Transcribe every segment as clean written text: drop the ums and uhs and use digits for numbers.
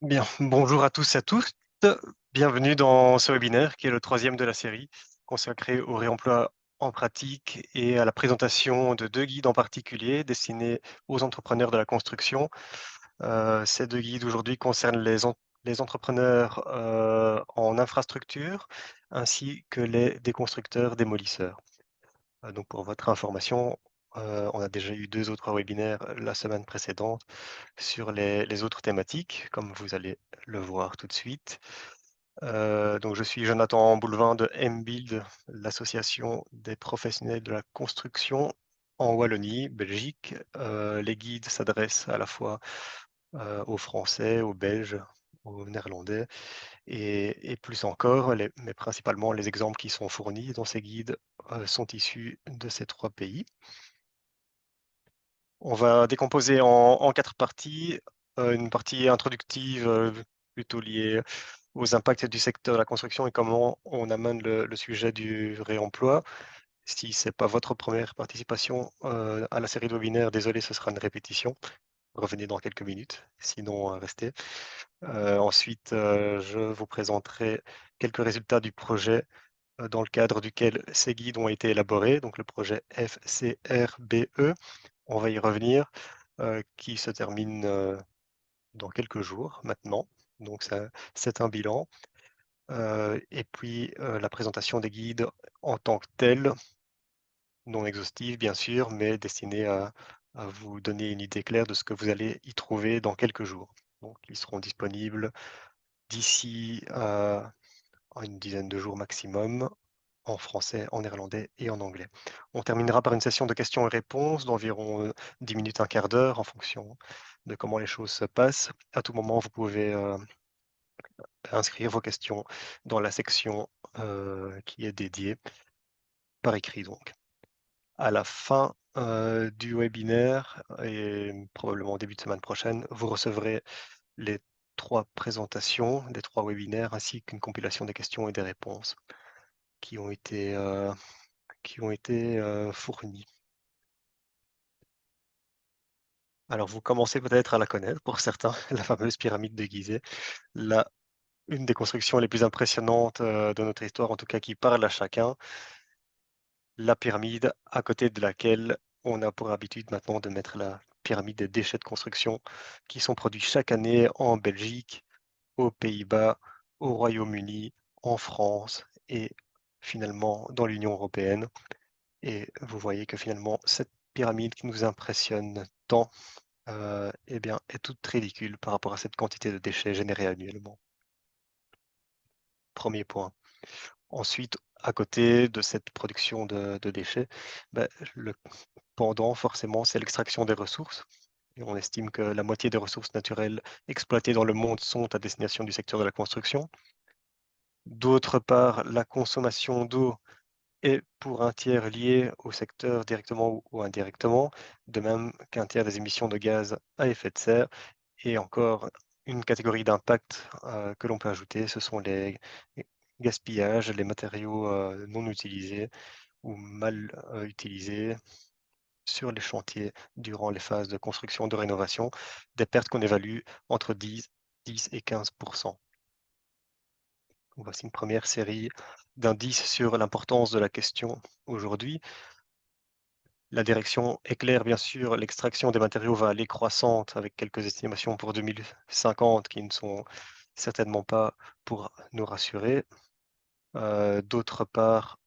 Bien, bonjour à tous et à toutes. Bienvenue dans ce webinaire qui est le troisième de la série consacré au réemploi en pratique et à la présentation de deux guides en particulier destinés aux entrepreneurs de la construction. Ces deux guides aujourd'hui concernent les entrepreneurs en infrastructure ainsi que des constructeurs démolisseurs. Donc pour votre information, on a déjà eu deux autres webinaires la semaine précédente sur les autres thématiques, comme vous allez le voir tout de suite. Donc je suis Jonathan Boulevin de MBuild, l'association des professionnels de la construction en Wallonie, Belgique. Les guides s'adressent à la fois aux Français, aux Belges, aux Néerlandais et plus encore, mais principalement les exemples qui sont fournis dans ces guides sont issus de ces trois pays. On va décomposer en quatre parties. Une partie introductive plutôt liée aux impacts du secteur de la construction et comment on amène le sujet du réemploi. Si ce n'est pas votre première participation à la série de webinaires, désolé, ce sera une répétition. Revenez dans quelques minutes, sinon restez. Ensuite, je vous présenterai quelques résultats du projet dans le cadre duquel ces guides ont été élaborés, donc le projet FCRBE. On va y revenir, qui se termine dans quelques jours maintenant. Donc c'est un bilan. Et puis la présentation des guides en tant que tels, non exhaustive bien sûr, mais destinée à vous donner une idée claire de ce que vous allez y trouver dans quelques jours. Donc ils seront disponibles d'ici à une dizaine de jours maximum, en français, en néerlandais et en anglais. On terminera par une session de questions et réponses d'environ 10 minutes, un quart d'heure, en fonction de comment les choses se passent. À tout moment, vous pouvez inscrire vos questions dans la section qui est dédiée, par écrit donc. À la fin du webinaire, et probablement au début de semaine prochaine, vous recevrez les trois présentations des trois webinaires, ainsi qu'une compilation des questions et des réponses qui ont été fournis. Alors vous commencez peut-être à la connaître pour certains, la fameuse pyramide de Gizeh, la une des constructions les plus impressionnantes, de notre histoire, en tout cas qui parle à chacun. La pyramide à côté de laquelle on a pour habitude maintenant de mettre la pyramide des déchets de construction qui sont produits chaque année en Belgique, aux Pays-Bas, au Royaume-Uni, en France et finalement dans l'Union européenne. Et vous voyez que finalement cette pyramide qui nous impressionne tant, eh bien, est toute ridicule par rapport à cette quantité de déchets générés annuellement. Premier point. Ensuite, à côté de cette production de déchets, bah, le pendant forcément, c'est l'extraction des ressources. Et on estime que la moitié des ressources naturelles exploitées dans le monde sont à destination du secteur de la construction. D'autre part, la consommation d'eau est pour un tiers liée au secteur directement ou indirectement, de même qu'un tiers des émissions de gaz à effet de serre. Et encore une catégorie d'impact que l'on peut ajouter, ce sont les gaspillages, les matériaux non utilisés ou mal utilisés sur les chantiers durant les phases de construction, de rénovation, des pertes qu'on évalue entre 10 et 15%. Voici une première série d'indices sur l'importance de la question aujourd'hui. La direction est claire, bien sûr, l'extraction des matériaux va aller croissante avec quelques estimations pour 2050 qui ne sont certainement pas pour nous rassurer. D'autre part,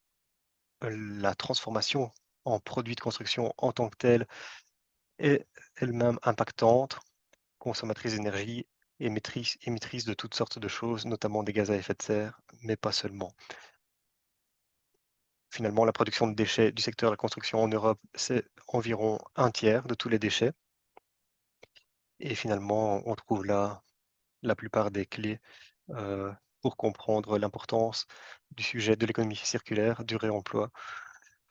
la transformation en produit de construction en tant que telle est elle-même impactante, consommatrice d'énergie et émettrice de toutes sortes de choses, notamment des gaz à effet de serre, mais pas seulement. Finalement, la production de déchets du secteur de la construction en Europe, c'est environ un tiers de tous les déchets. Et finalement, on trouve là la plupart des clés pour comprendre l'importance du sujet de l'économie circulaire, du réemploi,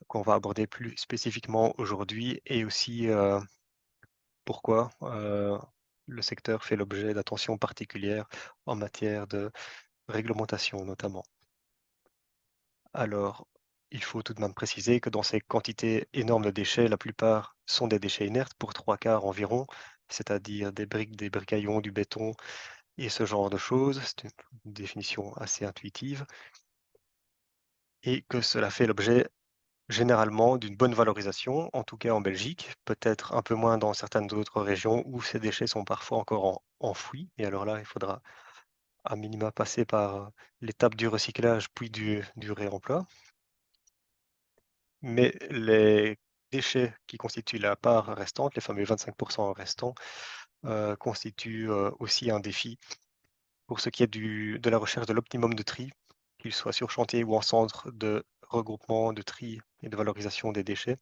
qu'on va aborder plus spécifiquement aujourd'hui, et aussi pourquoi le secteur fait l'objet d'attention particulière en matière de réglementation notamment. Alors, il faut tout de même préciser que dans ces quantités énormes de déchets, la plupart sont des déchets inertes, pour trois quarts environ, c'est-à-dire des briques, des bricaillons, du béton, et ce genre de choses. C'est une définition assez intuitive et que cela fait l'objet généralement d'une bonne valorisation, en tout cas en Belgique, peut-être un peu moins dans certaines autres régions où ces déchets sont parfois encore enfouis et alors là, il faudra à minima passer par l'étape du recyclage puis du réemploi. Mais les déchets qui constituent la part restante, les fameux 25 restants, constituent, aussi un défi pour ce qui est de la recherche de l'optimum de tri, qu'il soit sur chantier ou en centre de regroupement, de tri et de valorisation des déchets.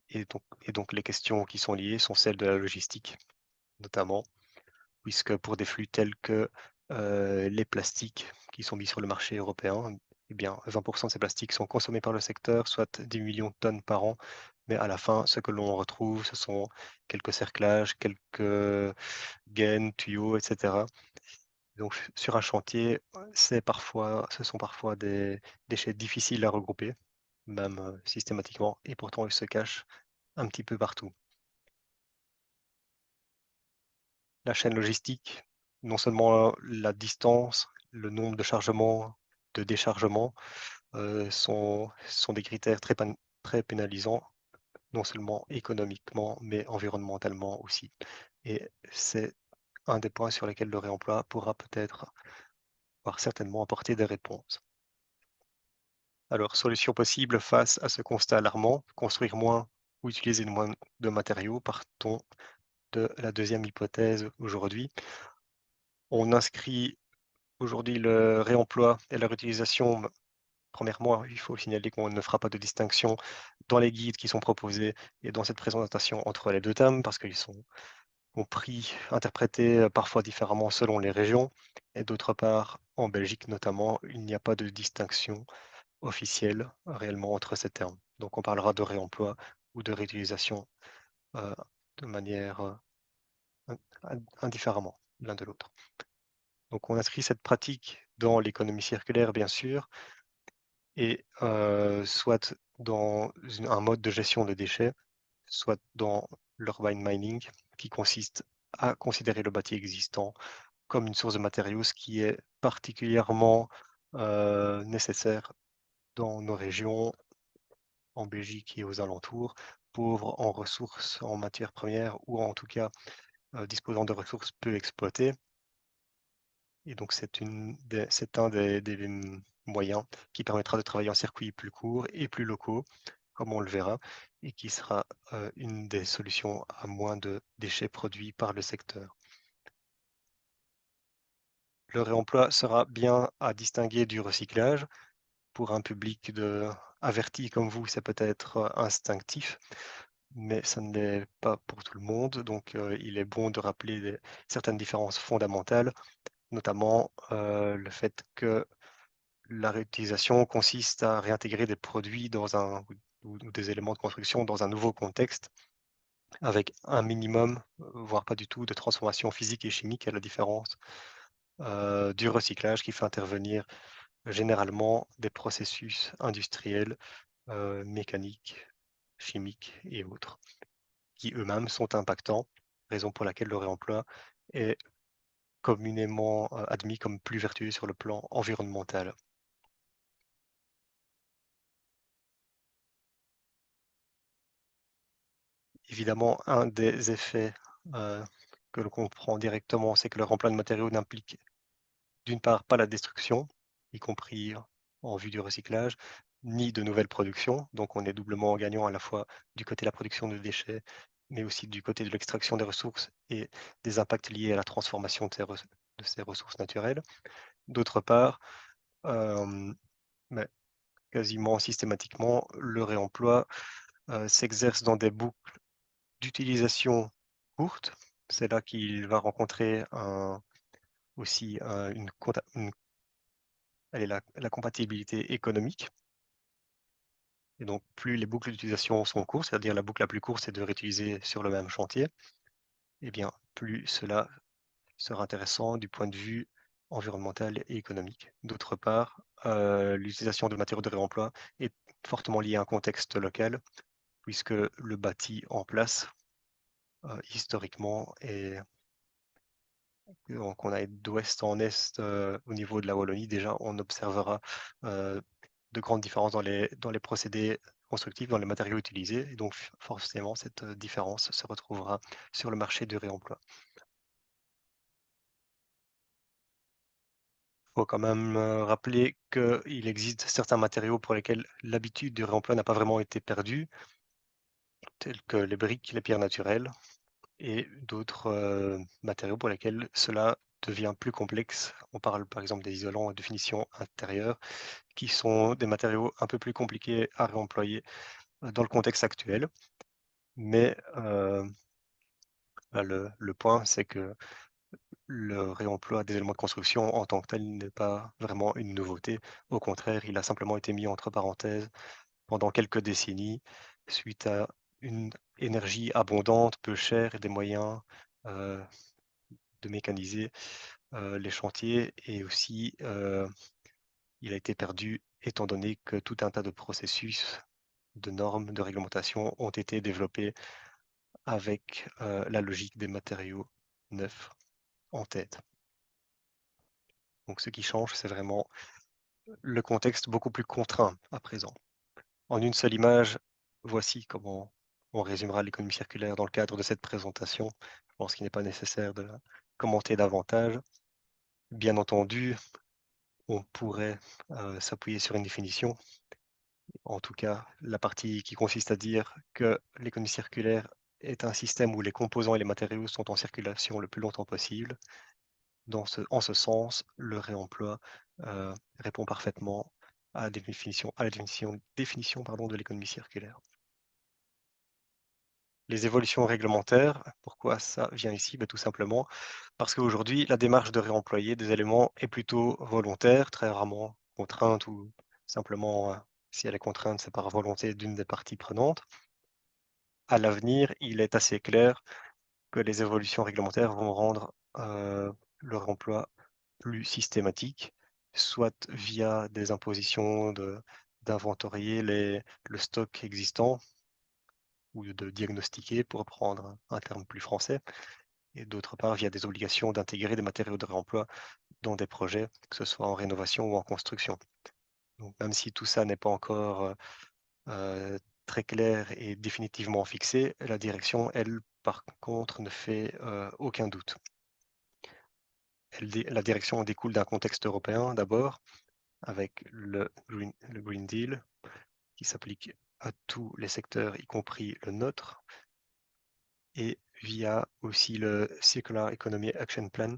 Et donc les questions qui sont liées sont celles de la logistique, notamment, puisque pour des flux tels que, les plastiques qui sont mis sur le marché européen, eh bien 20 de ces plastiques sont consommés par le secteur, soit 10 millions de tonnes par an. Mais à la fin, ce que l'on retrouve, ce sont quelques cerclages, quelques gaines, tuyaux, et cetera. Donc sur un chantier, ce sont parfois des déchets difficiles à regrouper, même, systématiquement, et pourtant ils se cachent un petit peu partout. La chaîne logistique, non seulement la distance, le nombre de chargements, de déchargements, sont des critères très pénalisants, non seulement économiquement, mais environnementalement aussi. Et c'est un des points sur lesquels le réemploi pourra peut-être, voire certainement apporter des réponses. Alors, solution possible face à ce constat alarmant, construire moins ou utiliser moins de matériaux. Partons de la deuxième hypothèse aujourd'hui. On inscrit aujourd'hui le réemploi et la réutilisation. Premièrement, il faut signaler qu'on ne fera pas de distinction dans les guides qui sont proposés et dans cette présentation entre les deux thèmes parce qu'ils sont compris, interprétés parfois différemment selon les régions. Et d'autre part, en Belgique notamment, il n'y a pas de distinction officielle réellement entre ces termes. Donc on parlera de réemploi ou de réutilisation euh, de manière indifféremment l'un de l'autre. Donc on inscrit cette pratique dans l'économie circulaire, bien sûr, et soit dans un mode de gestion de déchets, soit dans l'urban mining, qui consiste à considérer le bâti existant comme une source de matériaux, ce qui est particulièrement nécessaire dans nos régions, en Belgique et aux alentours, pauvres en ressources, en matières premières, ou en tout cas disposant de ressources peu exploitées. Et donc c'est un des moyens qui permettra de travailler en circuits plus courts et plus locaux, comme on le verra, et qui sera une des solutions à moins de déchets produits par le secteur. Le réemploi sera bien à distinguer du recyclage. Pour un public averti comme vous, c'est peut-être instinctif, mais ça ne l'est pas pour tout le monde. Donc il est bon de rappeler certaines différences fondamentales, notamment le fait que la réutilisation consiste à réintégrer des produits ou des éléments de construction dans un nouveau contexte, avec un minimum, voire pas du tout, de transformation physique et chimique, à la différence du recyclage qui fait intervenir généralement des processus industriels, mécaniques, chimiques et autres, qui eux-mêmes sont impactants, raison pour laquelle le réemploi est communément admis comme plus vertueux sur le plan environnemental. Évidemment, un des effets, heu, que l'on comprend directement, c'est que le remploi de matériaux n'implique, d'une part, pas la destruction, y compris en vue du recyclage, ni de nouvelles productions. Donc on est doublement gagnant à la fois du côté de la production de déchets, mais aussi du côté de l'extraction des ressources et des impacts liés à la transformation de ces ressources naturelles. D'autre part, hem, mais quasiment systématiquement, le réemploi, s'exerce dans des boucles d'utilisation courte. C'est là qu'il va rencontrer aussi allez, la compatibilité économique. Et donc, plus les boucles d'utilisation sont courtes, c'est-à-dire la boucle la plus courte, c'est de réutiliser sur le même chantier, eh bien, plus cela sera intéressant du point de vue environnemental et économique. D'autre part, l'utilisation de matériaux de réemploi est fortement liée à un contexte local, puisque le bâti en place, historiquement, Donc on aille d'ouest en est, au niveau de la Wallonie, déjà on observera, heu, de grandes différences dans les procédés constructifs, dans les matériaux utilisés et donc forcément cette, différence se retrouvera sur le marché du réemploi. Il faut quand même, rappeler qu'il existe certains matériaux pour lesquels l'habitude du réemploi n'a pas vraiment été perdue, tels que les briques, les pierres naturelles et d'autres, matériaux pour lesquels cela devient plus complexe. On parle par exemple des isolants de finition intérieure qui sont des matériaux un peu plus compliqués à réemployer, dans le contexte actuel. Mais, bah, le point, c'est que le réemploi des éléments de construction en tant que tel n'est pas vraiment une nouveauté. Au contraire, il a simplement été mis entre parenthèses pendant quelques décennies suite à une énergie abondante, peu chère et des moyens, heu, de mécaniser, les chantiers et aussi, il a été perdu étant donné que tout un tas de processus, de normes, de réglementations ont été développés avec, la logique des matériaux neufs en tête. Donc ce qui change, c'est vraiment le contexte beaucoup plus contraint à présent. En une seule image, voici comment on résumera l'économie circulaire dans le cadre de cette présentation. Je pense qu'il n'est pas nécessaire de la commenter davantage. Bien entendu, on pourrait, s'appuyer sur une définition. En tout cas, la partie qui consiste à dire que l'économie circulaire est un système où les composants et les matériaux sont en circulation le plus longtemps possible. En ce sens, le réemploi, répond parfaitement à la définition pardon, de l'économie circulaire. Les évolutions réglementaires, pourquoi ça vient ici? Tout simplement parce qu'aujourd'hui, la démarche de réemployer des éléments est plutôt volontaire, très rarement contrainte ou simplement, si elle est contrainte, c'est par volonté d'une des parties prenantes. À l'avenir, il est assez clair que les évolutions réglementaires vont rendre, le réemploi plus systématique, soit via des impositions d'inventorier le stock existant ou de diagnostiquer, pour prendre un terme plus français, et d'autre part via des obligations d'intégrer des matériaux de réemploi dans des projets, que ce soit en rénovation ou en construction. Donc même si tout ça n'est pas encore, très clair et définitivement fixé, la direction, elle, par contre, ne fait, aucun doute. La direction découle d'un contexte européen d'abord, avec le Green Deal, qui s'applique à tous les secteurs, y compris le nôtre, et via aussi le Circular Economy Action Plan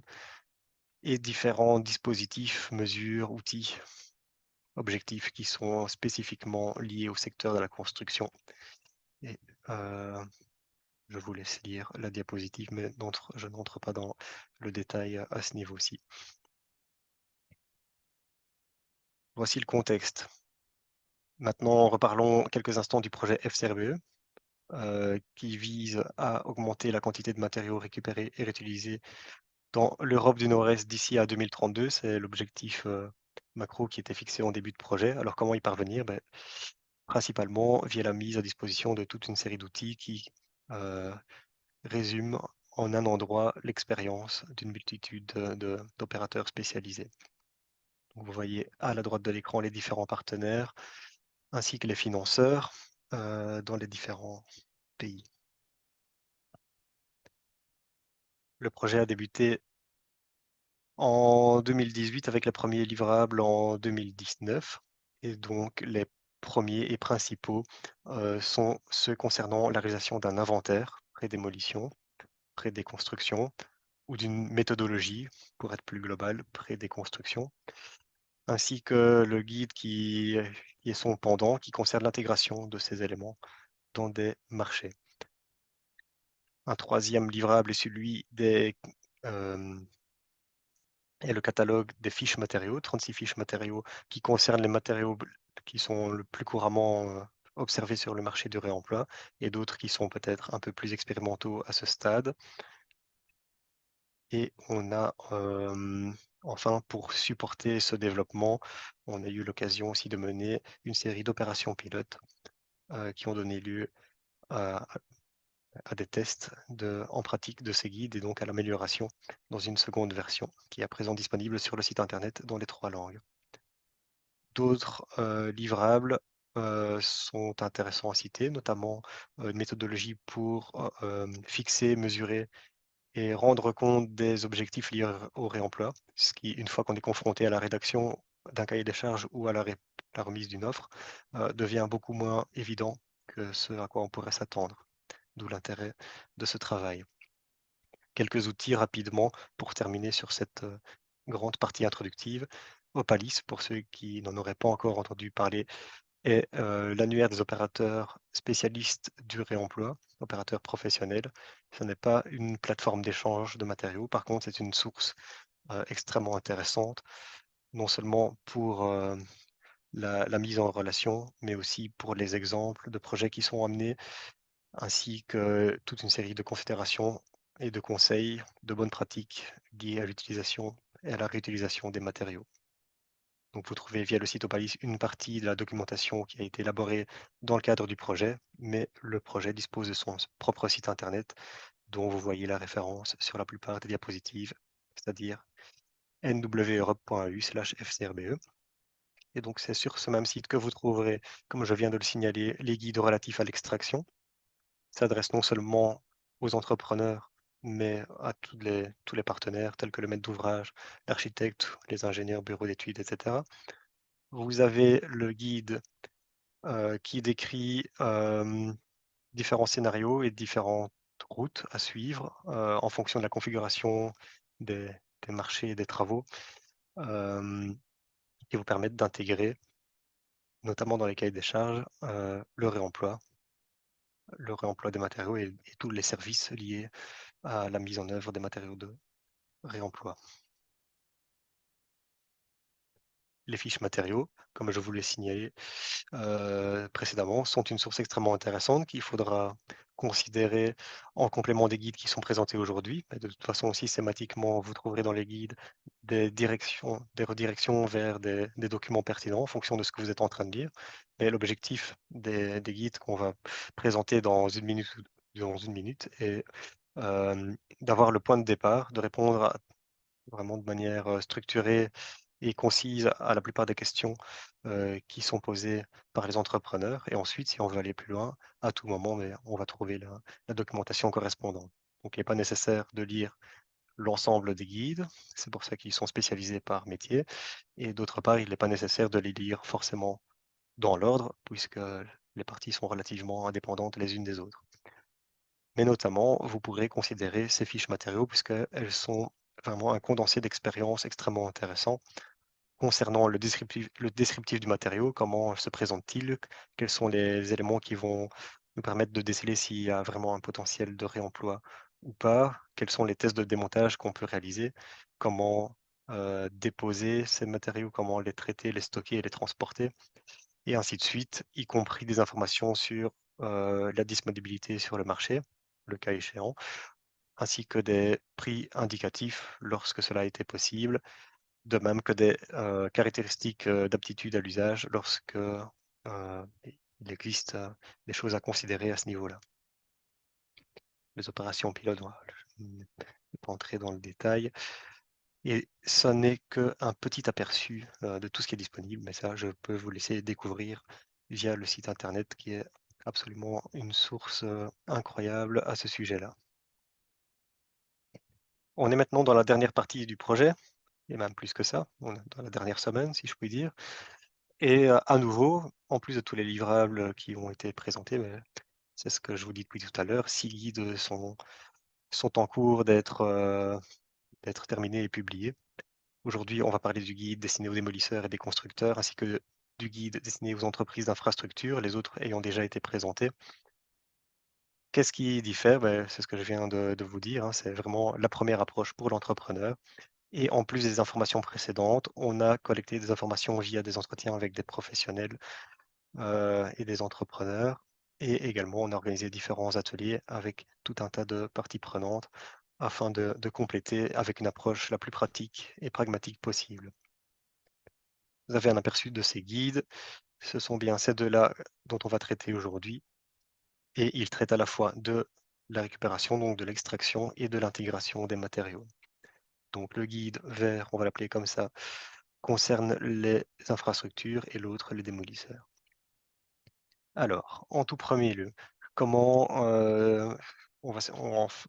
et différents dispositifs, mesures, outils, objectifs qui sont spécifiquement liés au secteur de la construction. Et je vous laisse lire la diapositive, mais je n'entre pas dans le détail à ce niveau-ci. Voici le contexte. Maintenant, reparlons quelques instants du projet FCRBE, qui vise à augmenter la quantité de matériaux récupérés et réutilisés dans l'Europe du Nord-Est d'ici à 2032. C'est l'objectif macro qui était fixé en début de projet. Alors comment y parvenir? Principalement via la mise à disposition de toute une série d'outils qui euh, résument en un endroit l'expérience d'une multitude d'opérateurs spécialisés. Donc, vous voyez à la droite de l'écran les différents partenaires ainsi que les financeurs dans les différents pays. Le projet a débuté en 2018 avec les premiers livrables en 2019 et donc les premiers et principaux, sont ceux concernant la réalisation d'un inventaire pré-démolition, pré-déconstruction ou d'une méthodologie, pour être plus global, pré-déconstruction, ainsi que le guide qui est son pendant, qui concerne l'intégration de ces éléments dans des marchés. Un troisième livrable est celui et le catalogue des fiches matériaux, 36 fiches matériaux qui concernent les matériaux qui sont le plus couramment observés sur le marché du réemploi et d'autres qui sont peut-être un peu plus expérimentaux à ce stade. Et on a enfin, pour supporter ce développement, on a eu l'occasion aussi de mener une série d'opérations pilotes qui ont donné lieu à à des tests en pratique de ces guides et donc à l'amélioration dans une seconde version qui est à présent disponible sur le site internet dans les 3 langues. D'autres livrables sont intéressants à citer, notamment une méthodologie pour fixer, mesurer et rendre compte des objectifs liés au réemploi, ce qui, une fois qu'on est confronté à la rédaction d'un cahier des charges ou à la remise d'une offre, devient beaucoup moins évident que ce à quoi on pourrait s'attendre, d'où l'intérêt de ce travail. Quelques outils rapidement pour terminer sur cette grande partie introductive. Opalis, pour ceux qui n'en auraient pas encore entendu parler, est l'annuaire des opérateurs spécialistes du réemploi, opérateurs professionnels. Ce n'est pas une plateforme d'échange de matériaux, par contre, c'est une source extrêmement intéressante, non seulement pour la mise en relation, mais aussi pour les exemples de projets qui sont amenés, ainsi que toute une série de considérations et de conseils, de bonnes pratiques liées à l'utilisation et à la réutilisation des matériaux. Donc, vous trouvez via le site Opalis une partie de la documentation qui a été élaborée dans le cadre du projet, mais le projet dispose de son propre site internet dont vous voyez la référence sur la plupart des diapositives, c'est-à-dire nweurope.eu/fcrbe. Et donc, c'est sur ce même site que vous trouverez, comme je viens de le signaler, les guides relatifs à l'extraction. S'adresse non seulement aux entrepreneurs, mais à tous les partenaires tels que le maître d'ouvrage, l'architecte, les ingénieurs, bureaux d'études, etc. Vous avez le guide qui décrit différents scénarios et différentes routes à suivre en fonction de la configuration des, des marchés et des travaux euh, qui vous permettent d'intégrer, notamment dans les cahiers des charges, le réemploi des matériaux et tous les services liés à la mise en œuvre des matériaux de réemploi. Les fiches matériaux, comme je vous l'ai signalé précédemment, sont une source extrêmement intéressante qu'il faudra considérer en complément des guides qui sont présentés aujourd'hui. Mais de toute façon, systématiquement, vous trouverez dans les guides des redirections vers des documents pertinents en fonction de ce que vous êtes en train de lire. Et l'objectif des guides qu'on va présenter dans une minute est d'avoir le point de départ, de répondre vraiment de manière structurée et concise à la plupart des questions qui sont posées par les entrepreneurs. Et ensuite, si on veut aller plus loin, à tout moment, mais on va trouver la documentation correspondante. Donc, il n'est pas nécessaire de lire l'ensemble des guides, c'est pour ça qu'ils sont spécialisés par métier. Et d'autre part, il n'est pas nécessaire de les lire forcément dans l'ordre, puisque les parties sont relativement indépendantes les unes des autres. Mais notamment, vous pourrez considérer ces fiches matériaux puisqu'elles sont vraiment un condensé d'expériences extrêmement intéressant concernant le descriptif du matériau, comment se présente-t-il, quels sont les éléments qui vont nous permettre de déceler s'il y a vraiment un potentiel de réemploi ou pas, quels sont les tests de démontage qu'on peut réaliser, comment déposer ces matériaux, comment les traiter, les stocker et les transporter, et ainsi de suite, y compris des informations sur la disponibilité sur le marché, le cas échéant, ainsi que des prix indicatifs lorsque cela a été possible, de même que des caractéristiques d'aptitude à l'usage lorsque il existe des choses à considérer à ce niveau-là. Les opérations pilotes, voilà, je ne vais pas entrer dans le détail. Et ça n'est qu'un petit aperçu de tout ce qui est disponible, mais ça, je peux vous laisser découvrir via le site internet qui est absolument une source incroyable à ce sujet-là. On est maintenant dans la dernière partie du projet, et même plus que ça, on est dans la dernière semaine, si je puis dire. Et à nouveau, en plus de tous les livrables qui ont été présentés, mais c'est ce que je vous dis depuis tout à l'heure, 6 guides sont en cours d'être terminés et publiés. Aujourd'hui, on va parler du guide destiné aux démolisseurs et des constructeurs, ainsi que du guide destiné aux entreprises d'infrastructure, les autres ayant déjà été présentés. Qu'est-ce qui diffère? C'est ce que je viens de vous dire, hein, c'est vraiment la première approche pour l'entrepreneur. Et en plus des informations précédentes, on a collecté des informations via des entretiens avec des professionnels et des entrepreneurs. Et également, on a organisé différents ateliers avec tout un tas de parties prenantes afin de compléter avec une approche la plus pratique et pragmatique possible. Vous avez un aperçu de ces guides. Ce sont bien ces deux-là dont on va traiter aujourd'hui. Et ils traitent à la fois de la récupération, donc de l'extraction et de l'intégration des matériaux. Donc le guide vert, on va l'appeler comme ça, concerne les infrastructures et l'autre les démolisseurs. Alors, en tout premier lieu, comment on va,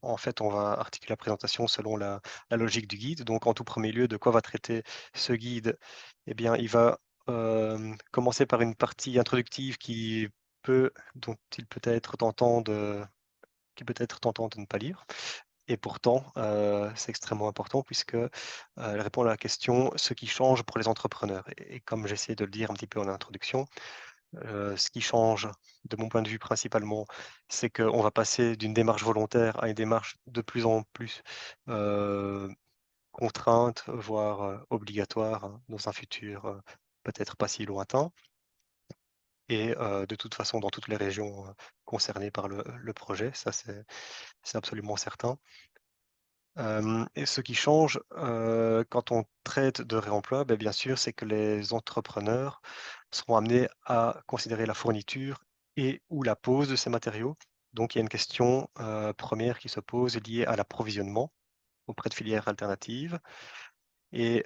en fait, on va articuler la présentation selon la logique du guide. Donc, en tout premier lieu, de quoi va traiter ce guide? Eh bien, il va commencer par une partie introductive dont il peut être tentant qui peut être tentant de ne pas lire. Et pourtant, c'est extrêmement important puisque elle répond à la question ce qui change pour les entrepreneurs. Et comme j'essaie de le dire un petit peu en introduction, ce qui change, de mon point de vue principalement, c'est qu'on va passer d'une démarche volontaire à une démarche de plus en plus contrainte, voire obligatoire, hein, dans un futur peut-être pas si lointain. Et de toute façon, dans toutes les régions concernées par le projet, ça c'est absolument certain. Et ce qui change quand on traite de réemploi, beh, bien sûr, c'est que les entrepreneurs seront amenés à considérer la fourniture et ou la pose de ces matériaux. Donc il y a une question, 1re qui se pose liée à l'approvisionnement auprès de filières alternatives et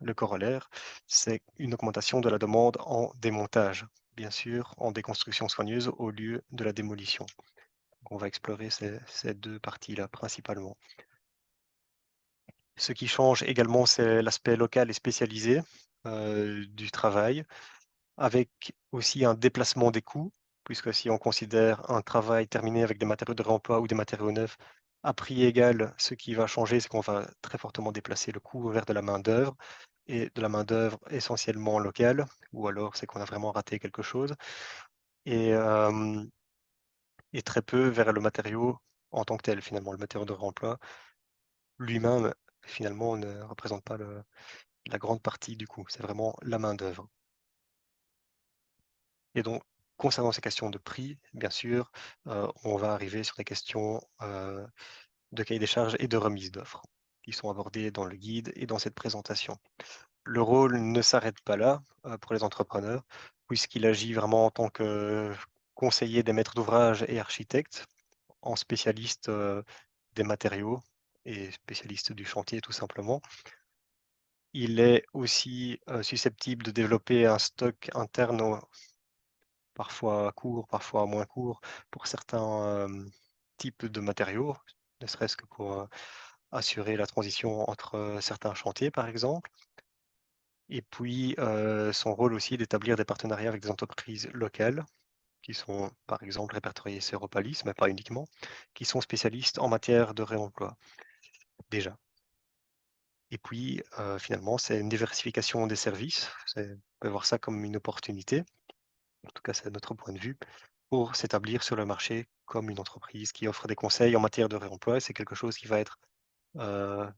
le corollaire, c'est une augmentation de la demande en démontage, bien sûr, en déconstruction soigneuse au lieu de la démolition. Donc on va explorer ces 2 parties-là principalement. Ce qui change également, c'est l'aspect local et spécialisé, du travail, avec aussi un déplacement des coûts, puisque si on considère un travail terminé avec des matériaux de réemploi ou des matériaux neufs à prix égal, ce qui va changer, c'est qu'on va très fortement déplacer le coût vers de la main-d'œuvre et de la main-d'œuvre essentiellement locale, ou alors c'est qu'on a vraiment raté quelque chose et très peu vers le matériau en tant que tel, finalement. Le matériau de réemploi lui-même, finalement, ne représente pas la grande partie du coût, c'est vraiment la main-d'œuvre. Et donc, concernant ces questions de prix, bien sûr, on va arriver sur des questions de cahier des charges et de remise d'offres qui sont abordées dans le guide et dans cette présentation. Le rôle ne s'arrête pas là pour les entrepreneurs, puisqu'il agit vraiment en tant que conseiller des maîtres d'ouvrage et architectes, en spécialiste des matériaux et spécialiste du chantier tout simplement. Il est aussi susceptible de développer un stock interne, parfois court, parfois moins court, pour certains types de matériaux, ne serait-ce que pour assurer la transition entre certains chantiers, par exemple. Et puis, son rôle aussi d'établir des partenariats avec des entreprises locales qui sont, par exemple, répertoriées sur Europalis, mais pas uniquement, qui sont spécialistes en matière de réemploi, déjà. Et puis, finalement, c'est une diversification des services. On peut voir ça comme une opportunité, en tout cas, c'est notre point de vue, pour s'établir sur le marché comme une entreprise qui offre des conseils en matière de réemploi. C'est quelque chose qui va être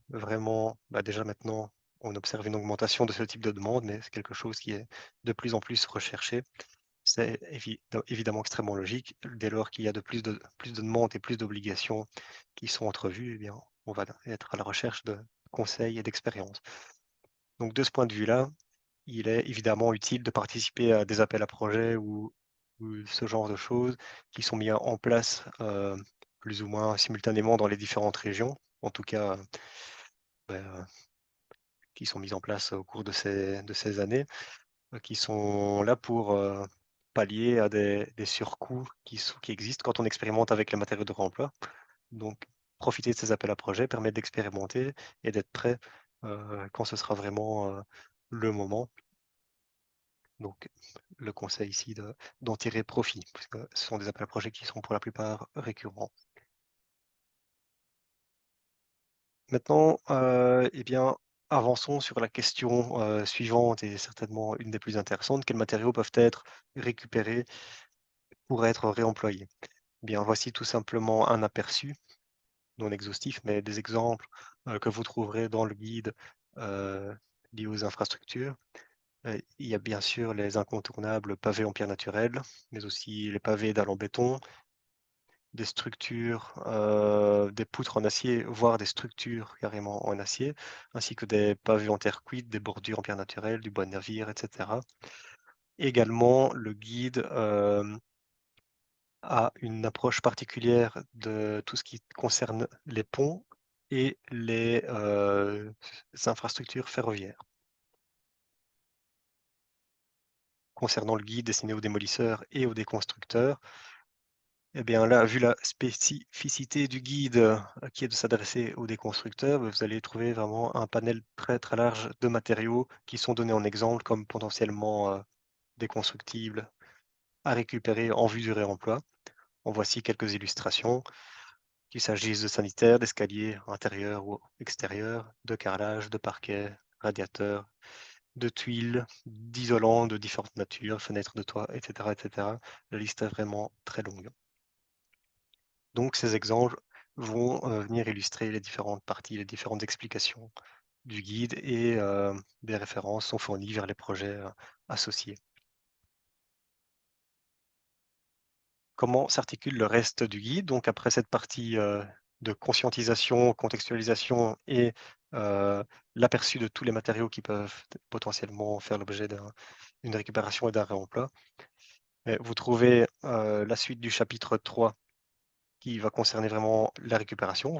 vraiment, bah, déjà maintenant, on observe une augmentation de ce type de demande, mais c'est quelque chose qui est de plus en plus recherché. C'est évidemment extrêmement logique. Dès lors qu'il y a plus de demandes et plus d'obligations qui sont entrevues, eh bien, on va être à la recherche de conseils et d'expériences. Donc de ce point de vue-là, il est évidemment utile de participer à des appels à projets ou ce genre de choses qui sont mis en place plus ou moins simultanément dans les différentes régions, en tout cas ben, qui sont mises en place au cours de ces années, qui sont là pour pallier à des surcoûts qui existent quand on expérimente avec les matériaux de réemploi. Donc, profiter de ces appels à projets permet d'expérimenter et d'être prêt quand ce sera vraiment le moment. Donc, le conseil ici d'en tirer profit, puisque ce sont des appels à projets qui sont pour la plupart récurrents. Maintenant, eh bien, avançons sur la question suivante et certainement une des plus intéressantes. Quels matériaux peuvent être récupérés pour être réemployés? Eh bien, voici tout simplement un aperçu, non exhaustif, mais des exemples que vous trouverez dans le guide euh, lié aux infrastructures. Il y a bien sûr les incontournables pavés en pierre naturelle, mais aussi les pavés dalles en béton, des structures, des poutres en acier, voire des structures carrément en acier, ainsi que des pavés en terre cuite, des bordures en pierre naturelle, du bois de navire, etc. Également, le guide a une approche particulière de tout ce qui concerne les ponts et les infrastructures ferroviaires. Concernant le guide destiné aux démolisseurs et aux déconstructeurs, eh bien là, vu la spécificité du guide, qui est de s'adresser aux déconstructeurs, vous allez trouver vraiment un panel très, très large de matériaux qui sont donnés en exemple comme potentiellement, déconstructibles, à récupérer en vue du réemploi. En voici quelques illustrations, qu'il s'agisse de sanitaires, d'escaliers intérieurs ou extérieurs, de carrelage, de parquet, radiateurs, de tuiles, d'isolants de différentes natures, fenêtres de toit, etc., etc. La liste est vraiment très longue. Donc ces exemples vont, venir illustrer les différentes parties, les différentes explications du guide et des références sont fournies vers les projets, associés. Comment s'articule le reste du guide? Donc après cette partie, de conscientisation, contextualisation et l'aperçu de tous les matériaux qui peuvent potentiellement faire l'objet d'une récupération et d'un réemploi. Vous trouvez, la suite du chapitre 3 qui va concerner vraiment la récupération.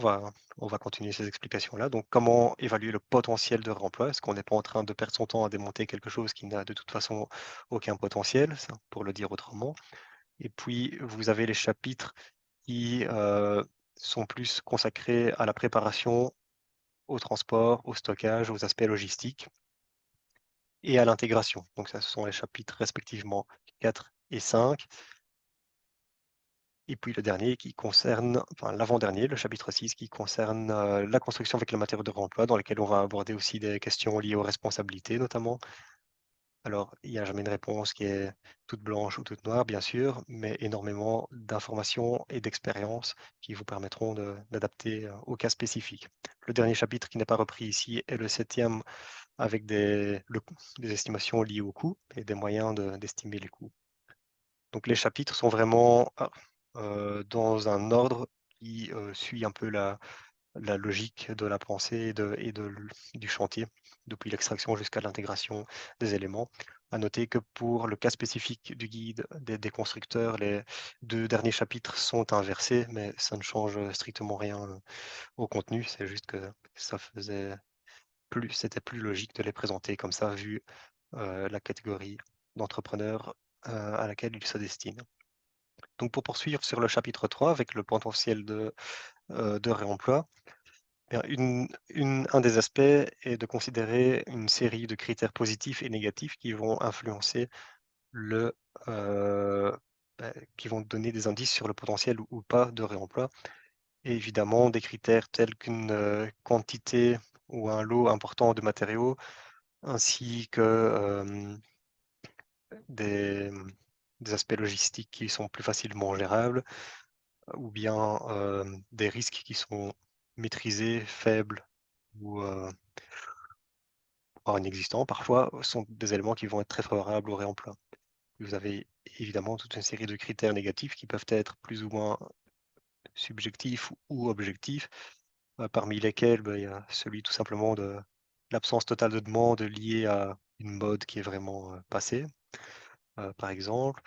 On va continuer ces explications-là. Donc comment évaluer le potentiel de réemploi? Est-ce qu'on n'est pas en train de perdre son temps à démonter quelque chose qui n'a de toute façon aucun potentiel? Ça, pour le dire autrement. Et puis, vous avez les chapitres qui, sont plus consacrés à la préparation, au transport, au stockage, aux aspects logistiques et à l'intégration. Donc ça, ce sont les chapitres respectivement 4 et 5. Et puis le dernier qui concerne enfin l'avant-dernier, le chapitre 6 qui concerne, la construction avec le matériau de réemploi dans lequel on va aborder aussi des questions liées aux responsabilités notamment. Alors, il n'y a jamais une réponse qui est toute blanche ou toute noire, bien sûr, mais énormément d'informations et d'expériences qui vous permettront d'adapter au cas spécifique. Le dernier chapitre qui n'est pas repris ici est le septième avec des estimations liées au coût et des moyens d'estimer les coûts. Donc les chapitres sont vraiment dans un ordre qui suit un peu la logique de la pensée du chantier, depuis l'extraction jusqu'à l'intégration des éléments. À noter que pour le cas spécifique du guide des constructeurs, les deux derniers chapitres sont inversés, mais ça ne change strictement rien au contenu, c'est juste que c'était plus logique de les présenter comme ça, vu la catégorie d'entrepreneurs à laquelle ils se destinent. Donc pour poursuivre sur le chapitre 3 avec le potentiel de réemploi, bien, un des aspects est de considérer une série de critères positifs et négatifs qui vont influencer le, qui vont donner des indices sur le potentiel ou pas de réemploi. Et évidemment, des critères tels qu'une quantité ou un lot important de matériaux, ainsi que des, des aspects logistiques qui sont plus facilement gérables, ou bien des risques qui sont maîtrisés, faibles ou voire inexistants parfois, sont des éléments qui vont être très favorables au réemploi. Vous avez évidemment toute une série de critères négatifs qui peuvent être plus ou moins subjectifs ou objectifs, parmi lesquels, il y a celui tout simplement de l'absence totale de demande liée à une mode qui est vraiment, passée, par exemple.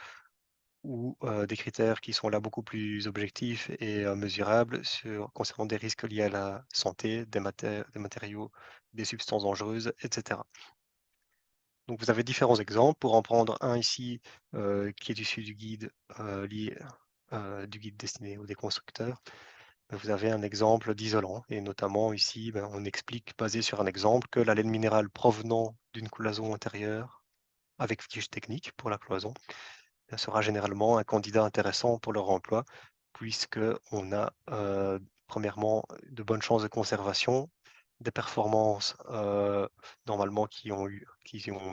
Ou des critères qui sont là beaucoup plus objectifs et mesurables concernant des risques liés à la santé, des matériaux, des substances dangereuses, etc. Donc vous avez différents exemples. Pour en prendre un ici, qui est issu du guide, du guide destiné aux déconstructeurs, vous avez un exemple d'isolant et notamment ici, on explique, basé sur un exemple, que la laine minérale provenant d'une cloison intérieure avec fiche technique pour la cloison sera généralement un candidat intéressant pour leur emploi, puisqu'on a premièrement de bonnes chances de conservation, des performances normalement qui ont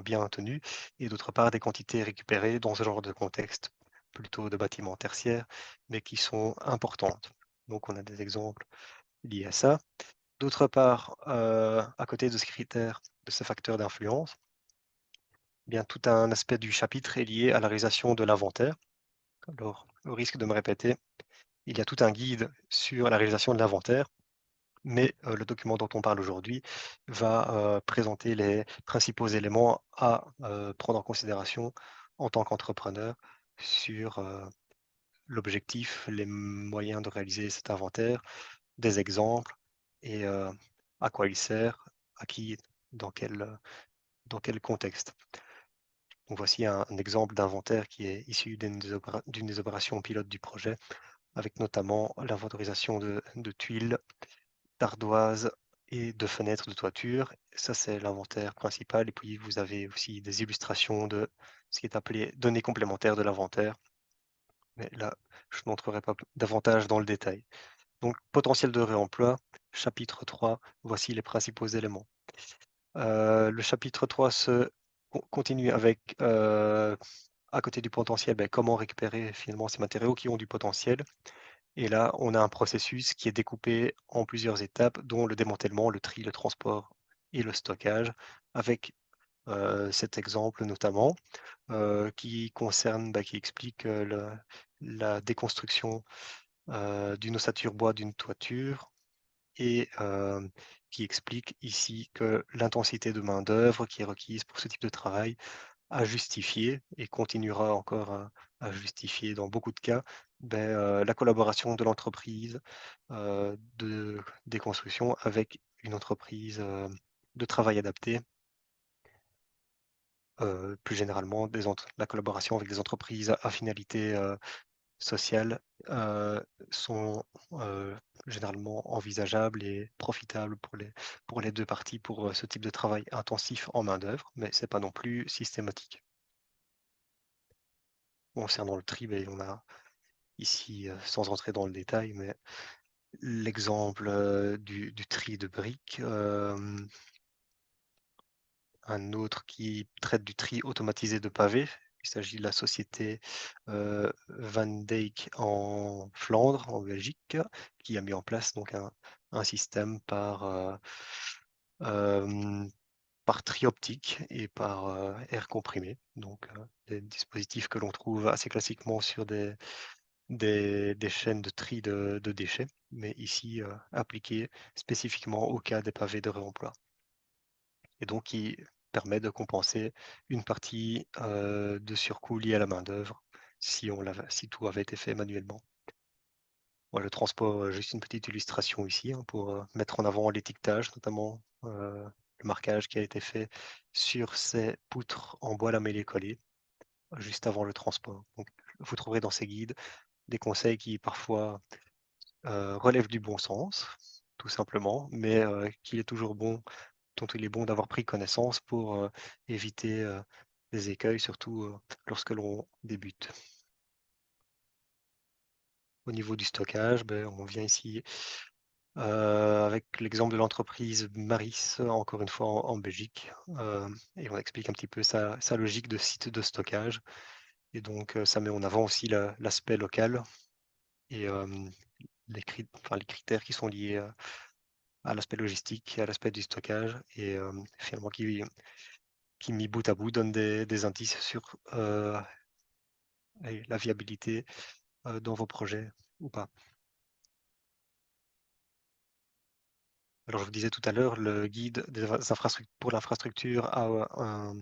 bien tenu, et d'autre part des quantités récupérées dans ce genre de contexte, plutôt de bâtiments tertiaires, mais qui sont importantes. Donc on a des exemples liés à ça. D'autre part, à côté de ce critère, de ce facteur d'influence, bien tout un aspect du chapitre est lié à la réalisation de l'inventaire. Alors, au risque de me répéter, il y a tout un guide sur la réalisation de l'inventaire, mais le document dont on parle aujourd'hui va présenter les principaux éléments à prendre en considération en tant qu'entrepreneur sur l'objectif, les moyens de réaliser cet inventaire, des exemples et à quoi il sert, à qui, dans dans quel contexte. Donc voici un exemple d'inventaire qui est issu d'une des opérations pilotes du projet, avec notamment l'inventarisation de tuiles, d'ardoises et de fenêtres de toiture. Ça, c'est l'inventaire principal. Et puis, vous avez aussi des illustrations de ce qui est appelé données complémentaires de l'inventaire. Mais là, je n'entrerai pas davantage dans le détail. Donc, potentiel de réemploi, chapitre 3, voici les principaux éléments. Le chapitre 3 continue avec, à côté du potentiel, comment récupérer finalement ces matériaux qui ont du potentiel. Et là, on a un processus qui est découpé en plusieurs étapes, dont le démantèlement, le tri, le transport et le stockage, avec cet exemple notamment, qui concerne, qui explique la déconstruction d'une ossature bois d'une toiture et qui explique ici que l'intensité de main-d'œuvre qui est requise pour ce type de travail a justifié et continuera encore à justifier dans beaucoup de cas la collaboration de l'entreprise de déconstruction avec une entreprise de travail adapté, plus généralement la collaboration avec des entreprises à finalité sociales sont généralement envisageables et profitables pour les deux parties pour ce type de travail intensif en main-d'œuvre, mais ce n'est pas non plus systématique. Concernant le tri, on a ici, sans entrer dans le détail, mais l'exemple du tri de briques, un autre qui traite du tri automatisé de pavés. Il s'agit de la société Van Dijk en Flandre, en Belgique, qui a mis en place donc un système euh, par tri optique et par air comprimé. Donc des dispositifs que l'on trouve assez classiquement sur des chaînes de tri de déchets, mais ici appliqués spécifiquement au cas des pavés de réemploi. Et donc qui permet de compenser une partie de surcoût lié à la main-d'œuvre si tout avait été fait manuellement. Le transport, juste une petite illustration ici pour mettre en avant l'étiquetage, notamment le marquage qui a été fait sur ces poutres en bois lamellé collé juste avant le transport. Donc, vous trouverez dans ces guides des conseils qui parfois relèvent du bon sens, tout simplement, mais qu'il est toujours bon dont il est bon d'avoir pris connaissance pour éviter les écueils, surtout lorsque l'on débute. Au niveau du stockage, on vient ici avec l'exemple de l'entreprise Maris, encore une fois en Belgique, et on explique un petit peu sa logique de site de stockage. Et donc, ça met en avant aussi l'aspect local et les critères qui sont liés à l'aspect logistique, à l'aspect du stockage, et finalement qui, mis bout à bout, donne des indices sur la viabilité dans vos projets ou pas. Alors, je vous disais tout à l'heure, le guide pour l'infrastructure a un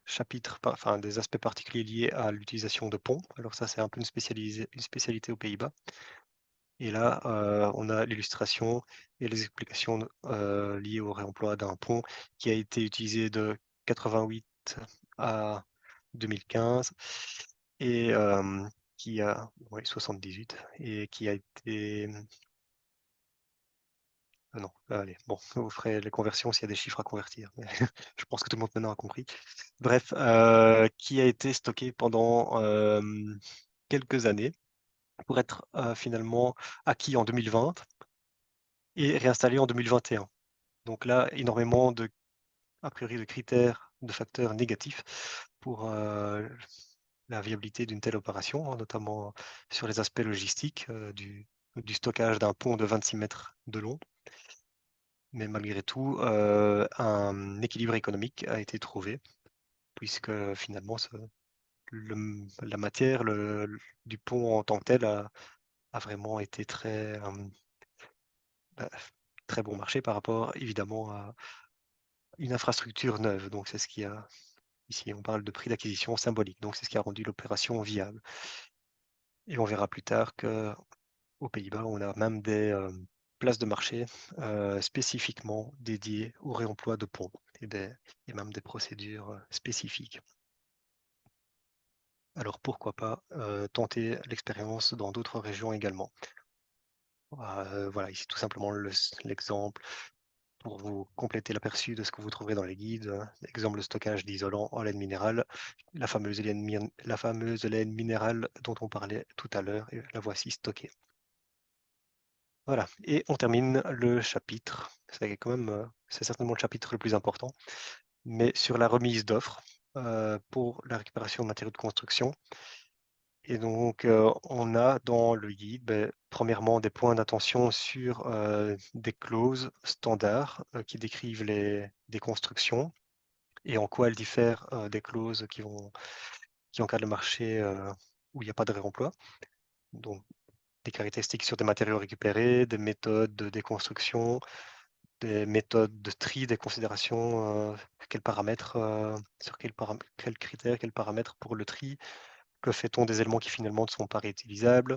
chapitre, enfin des aspects particuliers liés à l'utilisation de ponts. Alors ça, c'est un peu une spécialité aux Pays-Bas. Et là, on a l'illustration et les explications liées au réemploi d'un pont qui a été utilisé de 88 à 2015 et qui a, oui, 78 et qui a été, non, allez, bon, vous ferez les conversions s'il y a des chiffres à convertir, mais je pense que tout le monde maintenant a compris. Bref, qui a été stocké pendant quelques années pour être finalement acquis en 2020 et réinstallé en 2021. Donc là, énormément a priori, de critères, de facteurs négatifs pour la viabilité d'une telle opération, hein, notamment sur les aspects logistiques du stockage d'un pont de 26 mètres de long. Mais malgré tout, un équilibre économique a été trouvé, puisque finalement, la matière du pont en tant que tel a vraiment été bah, très bon marché par rapport, évidemment, à une infrastructure neuve. Donc, c'est ce qui a, ici, on parle de prix d'acquisition symbolique. Donc, c'est ce qui a rendu l'opération viable. Et on verra plus tard qu'aux Pays-Bas, on a même des places de marché spécifiquement dédiées au réemploi de ponts et même des procédures spécifiques. Alors pourquoi pas tenter l'expérience dans d'autres régions également. Voilà, ici tout simplement l'exemple pour vous compléter l'aperçu de ce que vous trouverez dans les guides. Exemple, le stockage d'isolants en laine minérale, la fameuse laine minérale dont on parlait tout à l'heure, et la voici stockée. Voilà, et on termine le chapitre, c'est quand même, c'est certainement le chapitre le plus important, mais sur la remise d'offres pour la récupération de matériaux de construction. Et donc, on a dans le guide, premièrement, des points d'attention sur des clauses standards qui décrivent des constructions et en quoi elles diffèrent des clauses qui encadrent le marché où il n'y a pas de réemploi. Donc, des caractéristiques sur des matériaux récupérés, des méthodes de déconstruction, des méthodes de tri, des considérations, quels paramètres, sur quels critères, quels paramètres pour le tri, que fait-on des éléments qui finalement ne sont pas réutilisables,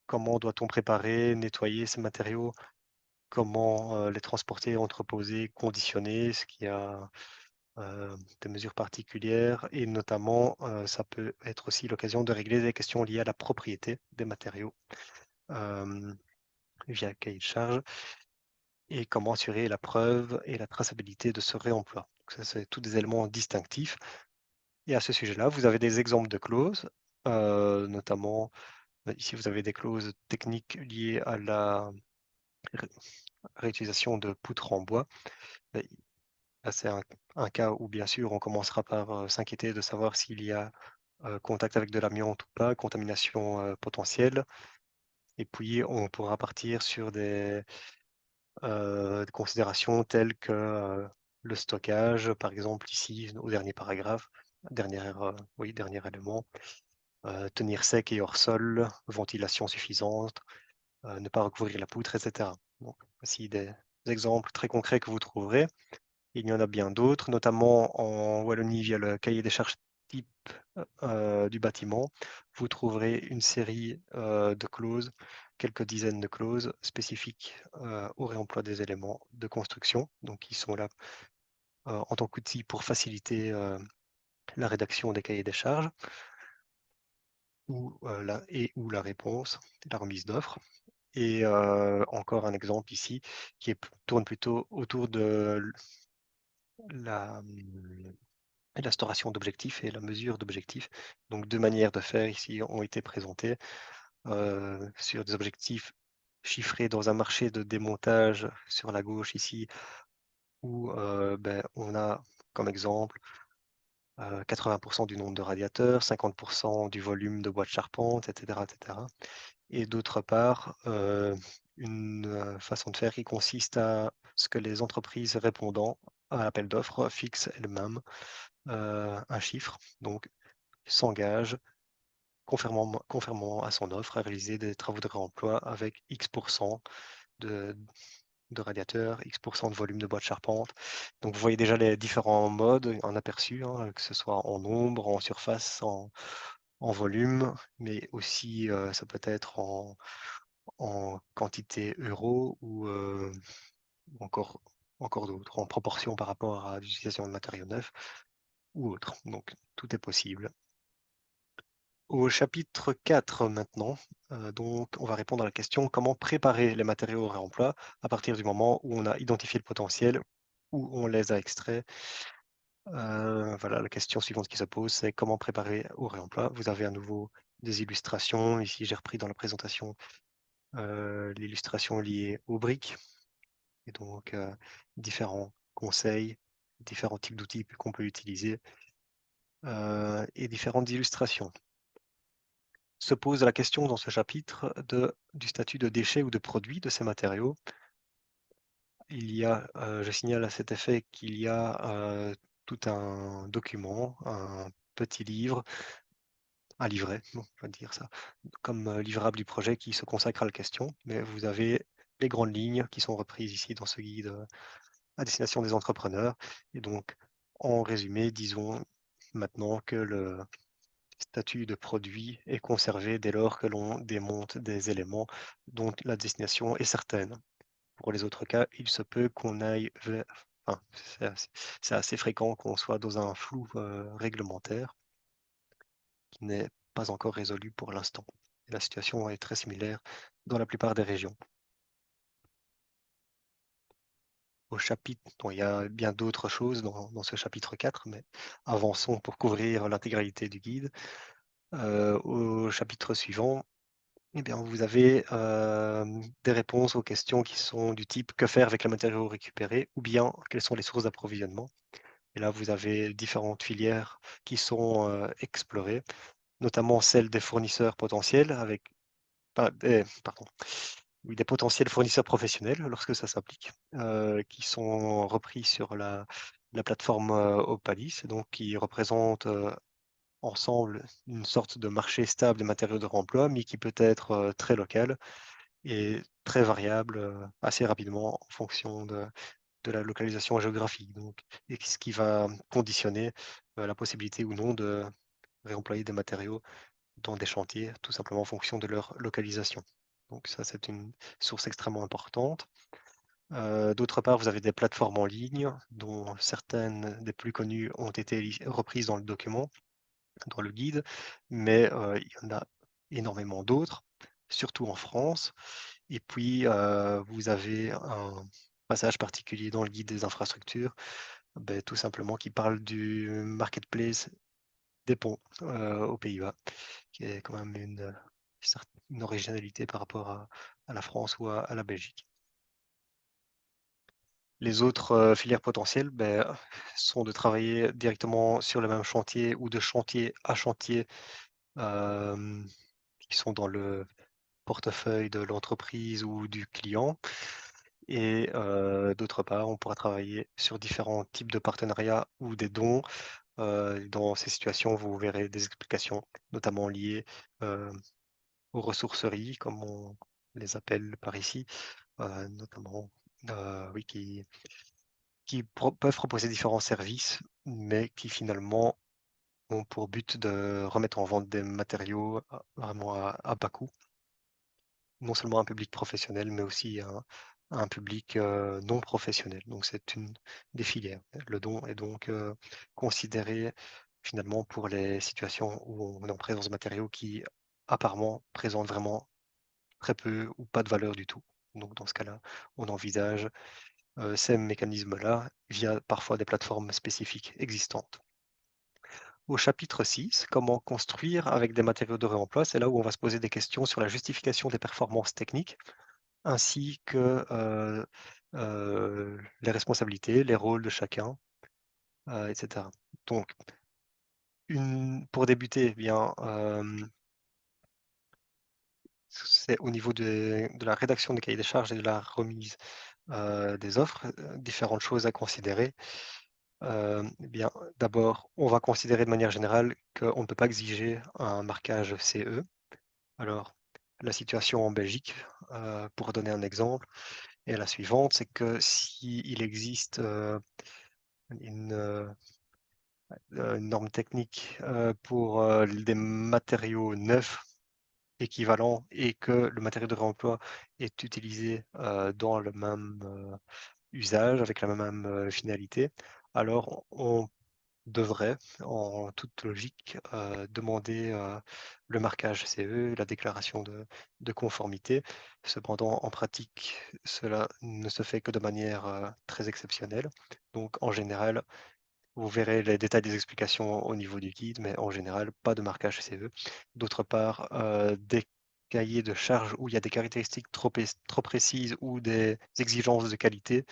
comment doit-on préparer, nettoyer ces matériaux, comment les transporter, entreposer, conditionner, ce qui a des mesures particulières et notamment ça peut être aussi l'occasion de régler des questions liées à la propriété des matériaux via cahier de charge et comment assurer la preuve et la traçabilité de ce réemploi. Donc ça, c'est tous des éléments distinctifs. Et à ce sujet-là, vous avez des exemples de clauses, notamment ici vous avez des clauses techniques liées à la réutilisation de poutres en bois. Ben, là, c'est un cas où bien sûr on commencera par s'inquiéter de savoir s'il y a contact avec de l'amiante ou pas, contamination potentielle. Et puis on pourra partir sur des considérations telles que le stockage, par exemple ici au dernier paragraphe, dernier élément, tenir sec et hors sol, ventilation suffisante, ne pas recouvrir la poutre, etc. Donc, voici des exemples très concrets que vous trouverez. Il y en a bien d'autres, notamment en Wallonie via le cahier des charges type du bâtiment. Vous trouverez une série de clauses, quelques dizaines de clauses spécifiques au réemploi des éléments de construction, donc qui sont là en tant qu'outil pour faciliter la rédaction des cahiers des charges ou la réponse, la remise d'offres. Et encore un exemple ici qui tourne plutôt autour de la, l'instauration d'objectifs et la mesure d'objectifs. Donc deux manières de faire ici ont été présentées sur des objectifs chiffrés dans un marché de démontage sur la gauche ici, où on a comme exemple 80% du nombre de radiateurs, 50% du volume de bois de charpente, etc. etc. Et d'autre part, une façon de faire qui consiste à ce que les entreprises répondant à l'appel d'offres fixent elles-mêmes un chiffre, donc s'engage conformément à son offre à réaliser des travaux de réemploi avec X% de, de radiateurs, X% de volume de bois de charpente. Donc vous voyez déjà les différents modes en aperçu, hein, que ce soit en nombre, en surface, en volume, mais aussi ça peut être en quantité euro ou encore, encore d'autres, en proportion par rapport à l'utilisation de matériaux neufs ou autres. Donc tout est possible. Au chapitre 4 maintenant, donc on va répondre à la question comment préparer les matériaux au réemploi à partir du moment où on a identifié le potentiel, où on les a extraits. Voilà, la question suivante qui se pose, c'est comment préparer au réemploi. Vous avez à nouveau des illustrations. Ici, j'ai repris dans la présentation l'illustration liée aux briques et donc différents conseils, différents types d'outils qu'on peut utiliser et différentes illustrations. Se pose la question dans ce chapitre du statut de déchet ou de produit de ces matériaux. Il y a, je signale à cet effet qu'il y a tout un document, un petit livre, un livret, bon, je vais dire ça, comme livrable du projet qui se consacre à la question, mais vous avez les grandes lignes qui sont reprises ici dans ce guide à destination des entrepreneurs. Et donc, en résumé, disons maintenant que statut de produit est conservé dès lors que l'on démonte des éléments dont la destination est certaine. Pour les autres cas, il se peut qu'on aille vers enfin, c'est assez fréquent qu'on soit dans un flou, réglementaire qui n'est pas encore résolu pour l'instant. Et la situation est très similaire dans la plupart des régions. Au chapitre bon, il y a bien d'autres choses dans ce chapitre 4, mais avançons pour couvrir l'intégralité du guide. Au chapitre suivant, eh bien, vous avez, des réponses aux questions qui sont du type: «Que faire avec les matériaux récupérés?» ou bien «Quelles sont les sources d'approvisionnement?» Et là, vous avez différentes filières qui sont, explorées, notamment celle des fournisseurs potentiels avec pas des pardon, oui, des potentiels fournisseurs professionnels lorsque ça s'applique, qui sont repris sur la plateforme, Opalis, donc qui représente, ensemble une sorte de marché stable des matériaux de réemploi, mais qui peut être, très local et très variable, assez rapidement en fonction de la localisation géographique donc et ce qui va conditionner, la possibilité ou non de réemployer des matériaux dans des chantiers, tout simplement en fonction de leur localisation. Donc ça, c'est une source extrêmement importante. D'autre part, vous avez des plateformes en ligne dont certaines des plus connues ont été reprises dans le document, dans le guide, mais il y en a énormément d'autres, surtout en France. Et puis, vous avez un passage particulier dans le guide des infrastructures, beh, tout simplement qui parle du marketplace des ponts, aux Pays-Bas, qui est quand même une originalité par rapport à la France ou à la Belgique. Les autres, filières potentielles, beh, sont de travailler directement sur le même chantier ou de chantier à chantier, hem, qui sont dans le portefeuille de l'entreprise ou du client et d'autre part, on pourra travailler sur différents types de partenariats ou des dons. Dans ces situations, vous verrez des explications, notamment liées, heu, aux ressourceries, comme on les appelle par ici, notamment, oui, qui peuvent proposer différents services, mais qui finalement ont pour but de remettre en vente des matériaux vraiment à bas coût. Non seulement un public professionnel, mais aussi un public, non professionnel. Donc c'est une des filières. Le don est donc, considéré finalement pour les situations où on est en présence de matériaux qui apparemment présentent vraiment très peu ou pas de valeur du tout. Donc dans ce cas-là, on envisage, ces mécanismes-là via parfois des plateformes spécifiques existantes. Au chapitre 6, comment construire avec des matériaux de réemploi, c'est là où on va se poser des questions sur la justification des performances techniques ainsi que, les responsabilités, les rôles de chacun, et cetera. Donc pour débuter, eh bien, c'est au niveau de la rédaction des cahiers des charges et de la remise, des offres, différentes choses à considérer. Eh bien, d'abord, on va considérer de manière générale qu'on ne peut pas exiger un marquage CE. Alors, la situation en Belgique, pour donner un exemple, est la suivante, c'est que s'il existe, une, une norme technique, pour, des matériaux neufs équivalents et que le matériau de réemploi est utilisé, dans le même, usage, avec la même, finalité, alors on devrait, en toute logique, demander, le marquage CE, la déclaration de conformité. Cependant, en pratique, cela ne se fait que de manière, très exceptionnelle. Donc en général, vous verrez les détails des explications au niveau du guide, mais en général, pas de marquage CE. D'autre part, des cahiers de charges où il y a des caractéristiques trop précises ou des exigences de qualité,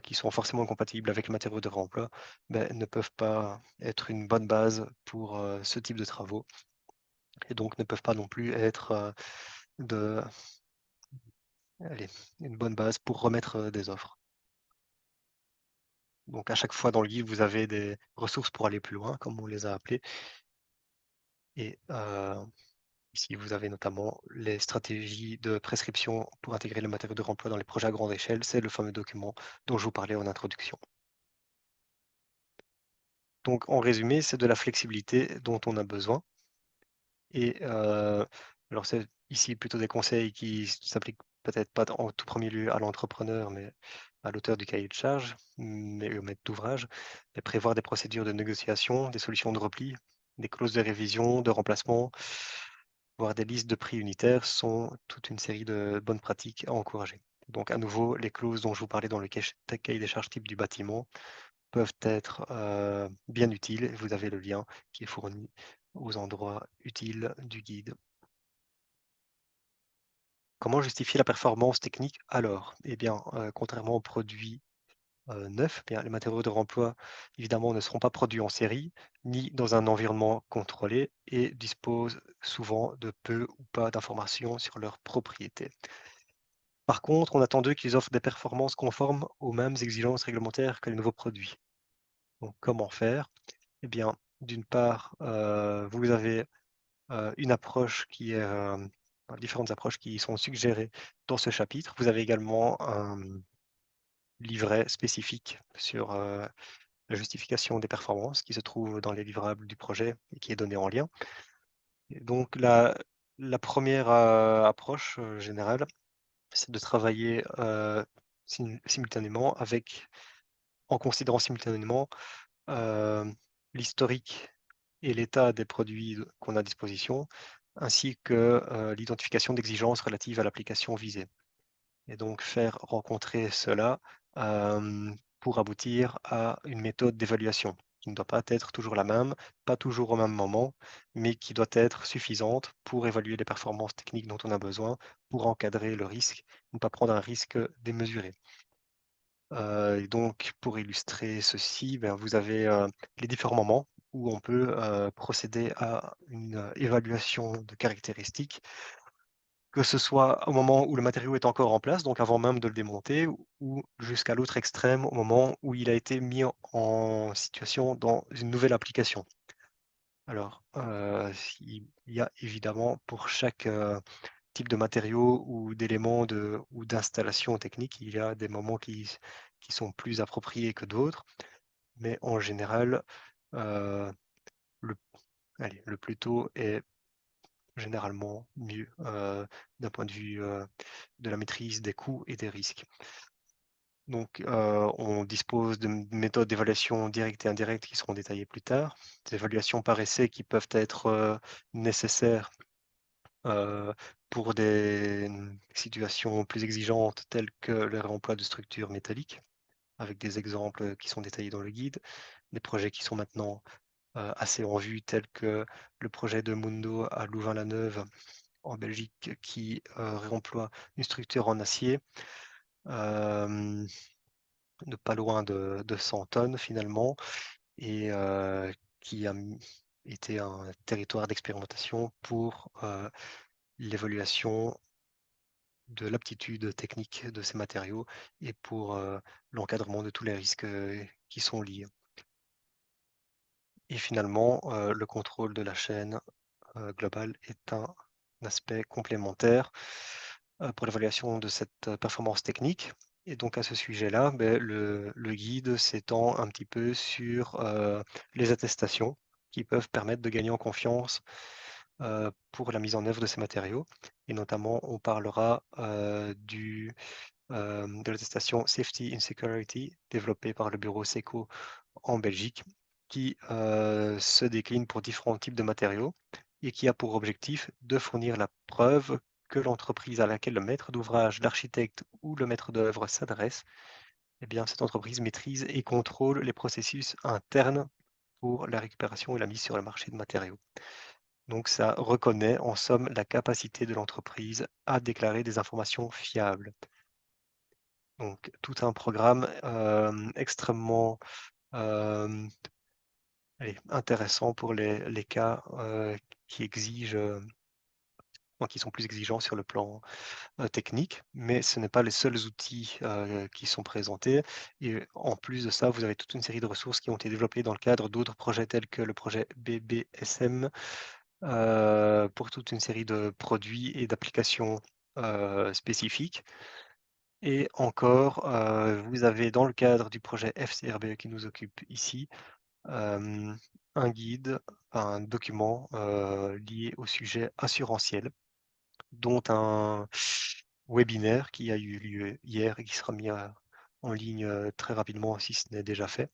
qui sont forcément compatibles avec le matériau de réemploi, beh, ne peuvent pas être une bonne base pour, ce type de travaux et donc ne peuvent pas non plus être, de allez, une bonne base pour remettre, des offres. Donc à chaque fois dans le guide, vous avez des ressources pour aller plus loin, comme on les a appelées et ici vous avez notamment les stratégies de prescription pour intégrer le matériau de réemploi dans les projets à grande échelle. C'est le fameux document dont je vous parlais en introduction. Donc en résumé, c'est de la flexibilité dont on a besoin. Et alors c'est ici plutôt des conseils qui s'appliquent peut-être pas en tout premier lieu à l'entrepreneur, mais à l'auteur du cahier de charge, mais au maître d'ouvrage. Et prévoir des procédures de négociation, des solutions de repli, des clauses de révision, de remplacement, voire des listes de prix unitaires sont toute une série de bonnes pratiques à encourager. Donc à nouveau, les clauses dont je vous parlais dans le cahier des charges type du bâtiment peuvent être bien utiles. Vous avez le lien qui est fourni aux endroits utiles du guide. Comment justifier la performance technique alors? Eh bien, contrairement aux produits neufs, eh bien, les matériaux de remploi, évidemment, ne seront pas produits en série, ni dans un environnement contrôlé et disposent souvent de peu ou pas d'informations sur leurs propriétés. Par contre, on attend d'eux qu'ils offrent des performances conformes aux mêmes exigences réglementaires que les nouveaux produits. Donc, comment faire? Eh bien, d'une part, vous avez une approche qui est, différentes approches qui sont suggérées dans ce chapitre. Vous avez également un livret spécifique sur, la justification des performances qui se trouve dans les livrables du projet et qui est donné en lien. Et donc la 1re, approche, générale, c'est de travailler, simultanément avec en considérant simultanément, hem, l'historique et l'état des produits qu'on a à disposition, ainsi que, l'identification d'exigences relatives à l'application visée et donc faire rencontrer cela, pour aboutir à une méthode d'évaluation qui ne doit pas être toujours la même, pas toujours au même moment, mais qui doit être suffisante pour évaluer les performances techniques dont on a besoin, pour encadrer le risque, ne pas prendre un risque démesuré. Et donc pour illustrer ceci, ben, vous avez, les différents moments où on peut, procéder à une, évaluation de caractéristiques, que ce soit au moment où le matériau est encore en place, donc avant même de le démonter ou jusqu'à l'autre extrême, au moment où il a été mis en situation dans une nouvelle application. Alors, il y a évidemment pour chaque, type de matériaux ou d'éléments ou d'installations techniques, il y a des moments qui sont plus appropriés que d'autres, mais en général, heu, le le plus tôt est généralement mieux, d'un point de vue, de la maîtrise des coûts et des risques. Donc, on dispose de méthodes d'évaluation directes et indirectes qui seront détaillées plus tard. Des évaluations par essai qui peuvent être, nécessaires, heu, pour des, situations plus exigeantes telles que le réemploi de structures métalliques, avec des exemples, qui sont détaillés dans le guide. Des projets qui sont maintenant, assez en vue tels que le projet de Mundo à Louvain-la-Neuve en Belgique qui, réemploie une structure en acier, hem, de pas loin de 100 tonnes finalement et qui a été un territoire d'expérimentation pour, l'évaluation de l'aptitude technique de ces matériaux et pour, l'encadrement de tous les risques, qui sont liés. Et finalement, le contrôle de la chaîne, globale est un aspect complémentaire, pour l'évaluation de cette, performance technique et donc à ce sujet-là, beh, le guide s'étend un petit peu sur, les attestations qui peuvent permettre de gagner en confiance, pour la mise en œuvre de ces matériaux et notamment on parlera, de l'attestation Safety in Security développée par le bureau SECO en Belgique qui, se décline pour différents types de matériaux et qui a pour objectif de fournir la preuve que l'entreprise à laquelle le maître d'ouvrage, l'architecte ou le maître d'œuvre s'adresse, eh bien, cette entreprise maîtrise et contrôle les processus internes pour la récupération et la mise sur le marché de matériaux. Donc ça reconnaît en somme la capacité de l'entreprise à déclarer des informations fiables. Donc tout un programme, extrêmement, hem, allez, intéressant pour les cas, qui exigent, qui sont plus exigeants sur le plan, technique. Mais ce n'est pas les seuls outils, qui sont présentés et en plus de ça, vous avez toute une série de ressources qui ont été développées dans le cadre d'autres projets tels que le projet BBSM, pour toute une série de produits et d'applications, spécifiques. Et encore, vous avez dans le cadre du projet FCRBE qui nous occupe ici, euh, un guide, un document lié au sujet assurantiel, dont un webinaire qui a eu lieu hier et qui sera mis en ligne très rapidement si ce n'est déjà fait.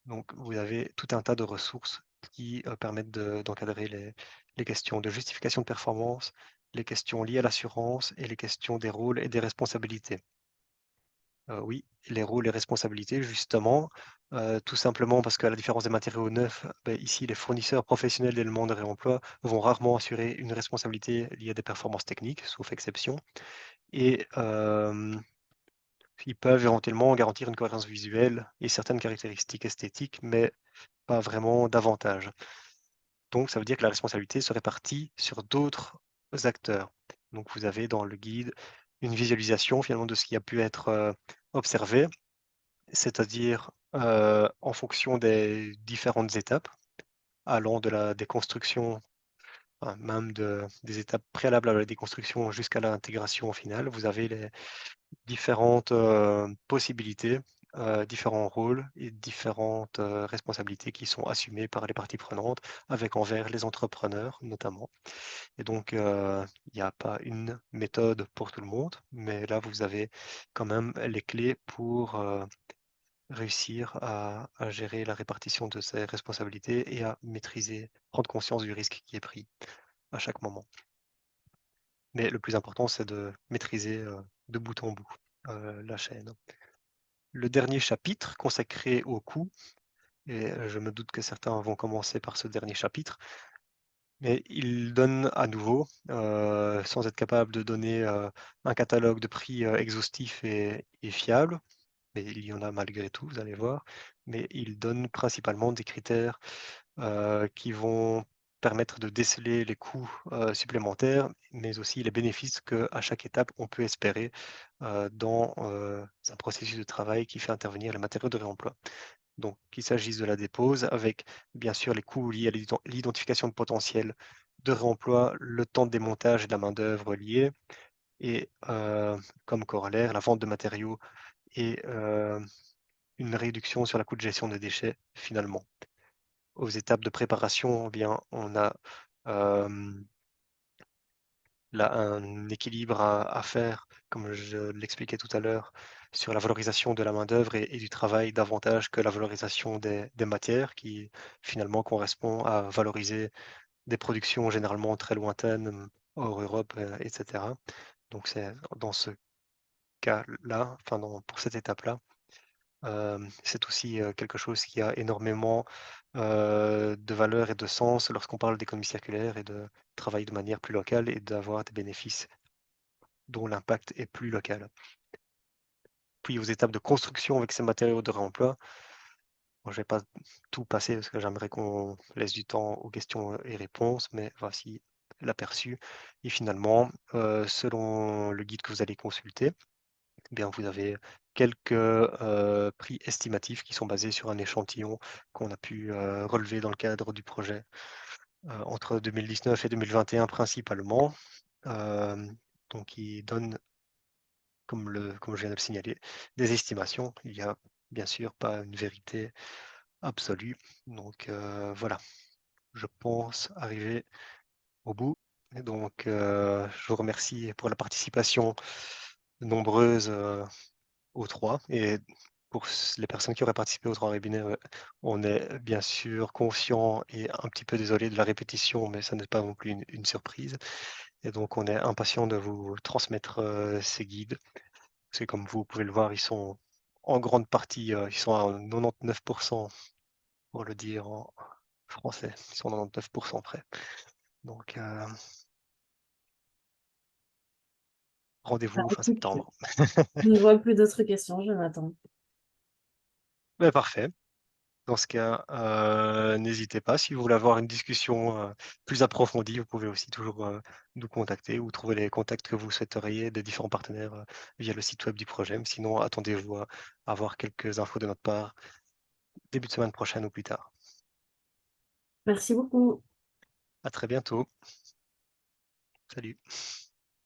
Donc, vous avez tout un tas de ressources qui permettent d'encadrer les questions de justification de performance, les questions liées à l'assurance et les questions des rôles et des responsabilités. Oui, les rôles et responsabilités, justement, tout simplement parce qu'à la différence des matériaux neufs, ben, ici, les fournisseurs professionnels d'éléments de réemploi vont rarement assurer une responsabilité liée à des performances techniques, sauf exception. Et ils peuvent éventuellement garantir une cohérence visuelle et certaines caractéristiques esthétiques, mais pas vraiment davantage. Donc, ça veut dire que la responsabilité se répartit sur d'autres acteurs. Donc, vous avez dans le guide une visualisation finalement de ce qui a pu être observé, c'est-à-dire en fonction des différentes étapes, allant de la déconstruction, enfin, même des étapes préalables à la déconstruction jusqu'à l'intégration finale. Vous avez les différentes possibilités, différents rôles et différentes responsabilités qui sont assumées par les parties prenantes, avec envers les entrepreneurs notamment. Et donc, il n'y a pas une méthode pour tout le monde, mais là, vous avez quand même les clés pour réussir à gérer la répartition de ces responsabilités et à maîtriser, prendre conscience du risque qui est pris à chaque moment. Mais le plus important, c'est de maîtriser de bout en bout la chaîne. Le dernier chapitre consacré au coût, et je me doute que certains vont commencer par ce dernier chapitre, mais il donne à nouveau, sans être capable de donner un catalogue de prix exhaustif et fiable, mais il y en a malgré tout, vous allez voir, mais il donne principalement des critères qui vont permettre de déceler les coûts supplémentaires, mais aussi les bénéfices qu'à chaque étape on peut espérer dans un processus de travail qui fait intervenir les matériaux de réemploi. Donc, qu'il s'agisse de la dépose, avec bien sûr les coûts liés à l'identification de potentiel de réemploi, le temps de démontage et de la main-d'œuvre liée, et comme corollaire, la vente de matériaux et une réduction sur la coût de gestion des déchets finalement. Aux étapes de préparation, eh bien, on a là un équilibre à faire, comme je l'expliquais tout à l'heure, sur la valorisation de la main-d'œuvre et du travail davantage que la valorisation des matières qui finalement correspond à valoriser des productions généralement très lointaines, hors Europe, etc. Donc c'est dans ce cas-là, enfin pour cette étape-là, c'est aussi quelque chose qui a énormément de valeur et de sens lorsqu'on parle d'économie circulaire et de travailler de manière plus locale et d'avoir des bénéfices dont l'impact est plus local. Puis aux étapes de construction avec ces matériaux de réemploi, bon, je vais pas tout passer parce que j'aimerais qu'on laisse du temps aux questions et réponses, mais voici l'aperçu. Et finalement, selon le guide que vous allez consulter, eh bien, vous avez quelques prix estimatifs qui sont basés sur un échantillon qu'on a pu relever dans le cadre du projet entre 2019 et 2021 principalement. Donc, il donne comme je viens de le signaler, des estimations. Il n'y a bien sûr pas une vérité absolue. Donc voilà, je pense arriver au bout. Et donc je vous remercie pour la participation nombreuse aux trois. Et pour les personnes qui auraient participé aux trois webinaires, on est bien sûr conscient et un petit peu désolé de la répétition, mais ça n'est pas non plus une surprise. Et donc on est impatient de vous transmettre ces guides. C'est comme vous pouvez le voir, ils sont en grande partie, ils sont à 99% pour le dire en français, ils sont à 99% prêts. Donc, Bah, rendez-vous fin écoute, septembre. je ne vois plus d'autres questions, Jonathan. Mais parfait. Dans ce cas, n'hésitez pas. Si vous voulez avoir une discussion plus approfondie, vous pouvez aussi toujours nous contacter ou trouver les contacts que vous souhaiteriez des différents partenaires via le site web du projet. Mais sinon, attendez-vous à avoir quelques infos de notre part début de semaine prochaine ou plus tard. Merci beaucoup. À très bientôt. Salut.